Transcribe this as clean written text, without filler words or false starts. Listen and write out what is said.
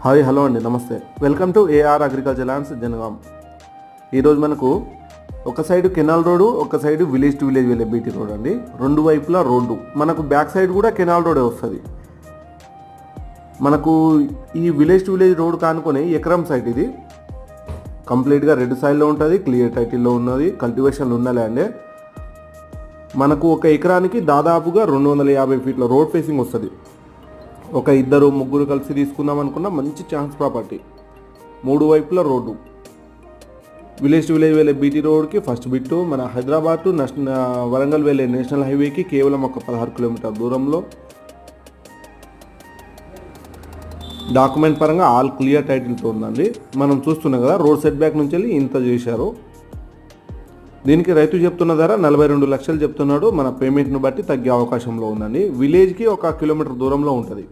Hi hello అండి, నమస్తే. Welcome to AR agriculture lands Jangaon. ఈరోజు మనకు ఒక సైడ్ కెనాల్ రోడ్డు, ఒక సైడ్ విలేజ్ టు విలేజ్ వెళ్ళే బీటీ రోడ్ అండి. రెండు వైపులా రోడ్డు. మనకు బ్యాక్ సైడ్ కూడా కెనాల్ రోడే వస్తుంది. మనకు ఈ విలేజ్ టు విలేజ్ రోడ్ కానుకొని ఎకరం సైట్ ఇది. కంప్లీట్గా రెడ్ సాయిల్లో ఉంటుంది, క్లియర్ టైటిల్లో ఉన్నది, కల్టివేషన్లు ఉన్న ల్యాండే. మనకు ఒక ఎకరానికి దాదాపుగా 250 ఫీట్ల రోడ్ ఫేసింగ్ వస్తుంది. ఒక ఇద్దరు ముగ్గురు కలిసి తీసుకుందాం అనుకున్న మంచి ఛాన్స్ ప్రాపర్టీ. మూడు వైపుల రోడ్డు. విలేజ్ టు విలేజ్ వెళ్ళే బీటీ రోడ్కి ఫస్ట్ బిట్టు. మన హైదరాబాద్ టు వరంగల్ వెళ్ళే నేషనల్ హైవేకి కేవలం ఒక 16 కిలోమీటర్ దూరంలో. డాక్యుమెంట్ పరంగా ఆల్ క్లియర్ టైటిల్తో ఉందండి. మనం చూస్తున్నాం కదా, రోడ్ సెట్ బ్యాక్ నుంచి వెళ్ళి ఇంత చేశారు. దీనికి రైతు చెప్తున్న ధర 42 లక్షలు చెప్తున్నాడు. మన పేమెంట్ను బట్టి తగ్గే అవకాశంలో ఉందండి. విలేజ్కి 1 కిలోమీటర్ దూరంలో ఉంటుంది.